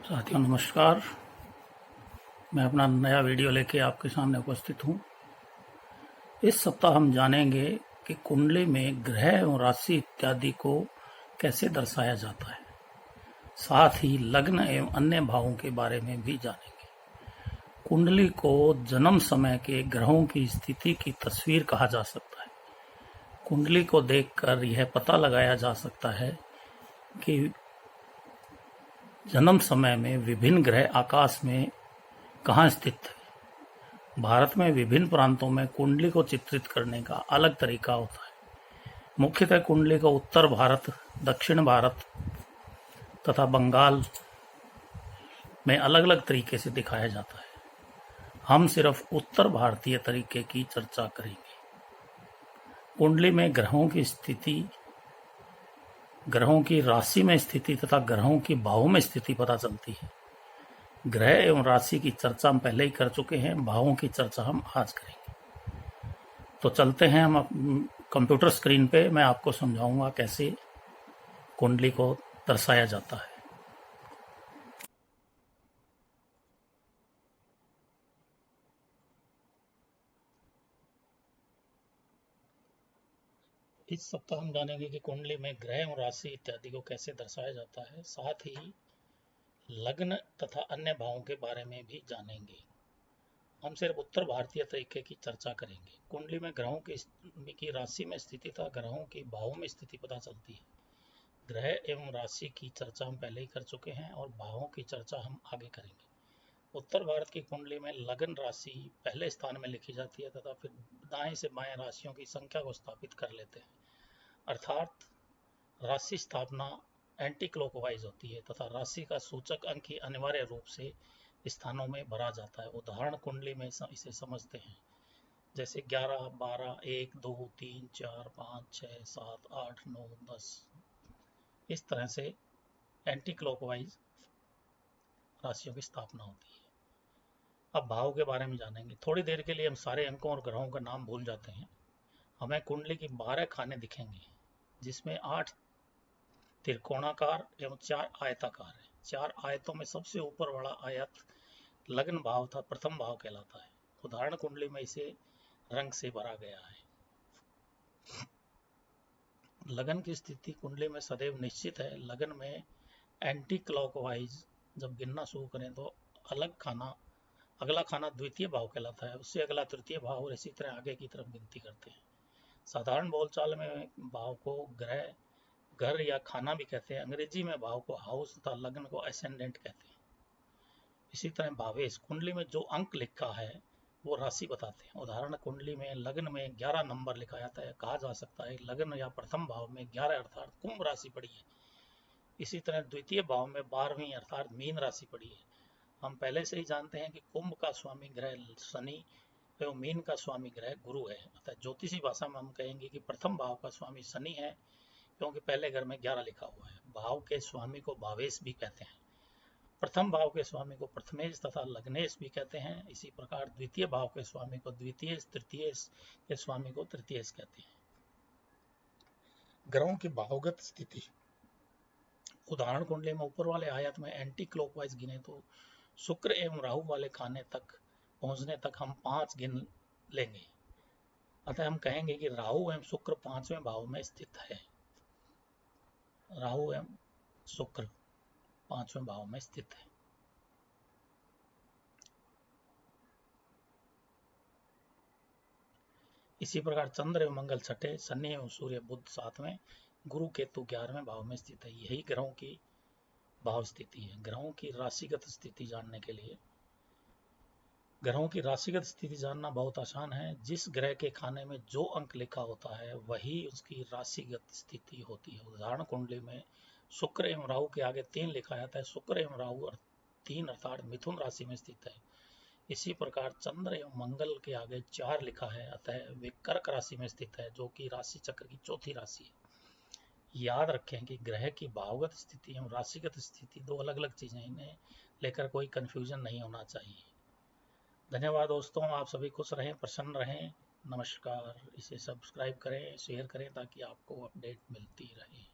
साथियों नमस्कार। मैं अपना नया वीडियो लेके आपके सामने उपस्थित हूँ। इस सप्ताह हम जानेंगे कि कुंडली में ग्रह एवं राशि इत्यादि को कैसे दर्शाया जाता है। साथ ही लग्न एवं अन्य भावों के बारे में भी जानेंगे। कुंडली को जन्म समय के ग्रहों की स्थिति की तस्वीर कहा जा सकता है। कुंडली को देखकर यह पता लगाया जा सकता है कि जन्म समय में विभिन्न ग्रह आकाश में कहाँ स्थित है। भारत में विभिन्न प्रांतों में कुंडली को चित्रित करने का अलग तरीका होता है। मुख्यतः कुंडली को उत्तर भारत, दक्षिण भारत तथा बंगाल में अलग अलग तरीके से दिखाया जाता है। हम सिर्फ उत्तर भारतीय तरीके की चर्चा करेंगे। कुंडली में ग्रहों की स्थिति, ग्रहों की राशि में स्थिति तथा ग्रहों की भावों में स्थिति पता चलती है। ग्रह एवं राशि की चर्चा हम पहले ही कर चुके हैं, भावों की चर्चा हम आज करेंगे। तो चलते हैं हम कंप्यूटर स्क्रीन पे। मैं आपको समझाऊंगा कैसे कुंडली को दर्शाया जाता है। इस सप्ताह हम जानेंगे कि कुंडली में ग्रह एवं राशि इत्यादि को कैसे दर्शाया जाता है। साथ ही लग्न तथा अन्य भावों के बारे में भी जानेंगे। हम सिर्फ उत्तर भारतीय तरीके की चर्चा करेंगे। कुंडली में ग्रहों की राशि में स्थिति तथा ग्रहों की भावों में स्थिति पता चलती है। ग्रह एवं राशि की चर्चा हम पहले ही कर चुके हैं और भावों की चर्चा हम आगे करेंगे। उत्तर भारत की कुंडली में लग्न राशि पहले स्थान में लिखी जाती है तथा फिर दाएं से बाएं राशियों की संख्या को स्थापित कर लेते हैं, अर्थात राशि स्थापना एंटी क्लॉकवाइज होती है तथा राशि का सूचक अंक ही अनिवार्य रूप से स्थानों में भरा जाता है। उदाहरण कुंडली में इसे समझते हैं, जैसे 11, 12, 1, 2, 3, 4, 5, 6, 7, 8, 9, 10। इस तरह से एंटी क्लॉकवाइज राशियों की स्थापना होती है। अब भाव के बारे में जानेंगे। थोड़ी देर के लिए हम सारे अंकों और ग्रहों का नाम भूल जाते हैं। हमें कुंडली की 12 खाने दिखेंगे, जिसमें 8 त्रिकोणाकार एवं 4 आयताकार है। 4 आयतों में सबसे ऊपर वाला आयत लग्न भाव था प्रथम भाव कहलाता है। उदाहरण कुंडली में इसे रंग से भरा गया है। लगन की स्थिति कुंडली में सदैव निश्चित है। लगन में एंटी क्लॉकवाइज जब गिनना शुरू करें तो अगला खाना द्वितीय भाव कहलाता है, उससे अगला तृतीय भाव और इसी तरह आगे की तरफ गिनती करते हैं। साधारण बोलचाल में भाव को ग्रह, घर या खाना भी कहते हैं। अंग्रेजी में भाव को हाउस तथा लग्न को असेंडेंट कहते हैं। इसी तरह भावेश, कुंडली में जो अंक लिखा है वो राशि बताते हैं। उदाहरण कुंडली में लग्न में 11 नंबर लिखा जाता है, कहा जा सकता है लग्न या प्रथम भाव में 11 अर्थात कुंभ राशि पड़ी है। इसी तरह द्वितीय भाव में 12वीं अर्थात मीन राशि पड़ी है। हम पहले से ही जानते हैं कि कुंभ का स्वामी ग्रह शनि एवं मीन का स्वामी ग्रह गुरु है। अतः ज्योतिषी भाषा में हम कहेंगे कि प्रथम भाव का स्वामी शनि है, क्योंकि पहले घर में 11 लिखा हुआ है। भाव के स्वामी को भावेश भी कहते हैं। प्रथम भाव के स्वामी को प्रथमेश तथा लग्नेश भी कहते हैं। इसी प्रकार द्वितीय भाव के स्वामी को द्वितीय, तृतीय के स्वामी को तृतीय कहते हैं। ग्रहों की भावगत स्थिति, उदाहरण कुंडली में ऊपर वाले आयत में एंटी क्लॉकवाइज गिने तो शुक्र एवं राहु वाले खाने तक पहुंचने तक हम 5 गिन लेंगे। अतः हम कहेंगे कि राहु एवं शुक्र 5वें भाव में स्थित है। राहु एवं शुक्र 5वें भाव में स्थित है। इसी प्रकार चंद्र एवं मंगल 6, शनि एवं सूर्य बुध 7वें, गुरु केतु 11वें भाव में स्थित है। यही ग्रहों की भाव स्थिति है। ग्रहों की राशिगत स्थिति जानने के लिए, ग्रहों की राशिगत स्थिति जानना बहुत आसान है। जिस ग्रह के खाने में जो अंक लिखा होता है वही उसकी राशिगत स्थिति होती है। उदाहरण कुंडली में शुक्र एवं राहु के आगे 3 लिखा जाता है। शुक्र एवं राहु 3 अर्थात मिथुन राशि में स्थित है। इसी प्रकार चंद्र एवं मंगल के आगे 4 लिखा है, अतः वे कर्क राशि में स्थित है, जो कि राशि चक्र की चौथी राशि है। याद रखें कि ग्रह की भावगत स्थिति एवं राशिगत स्थिति दो अलग अलग चीजें, इन्हें लेकर कोई कंफ्यूजन नहीं होना चाहिए। धन्यवाद दोस्तों, आप सभी खुश रहें, प्रसन्न रहें। नमस्कार। इसे सब्सक्राइब करें, शेयर करें ताकि आपको अपडेट मिलती रहे।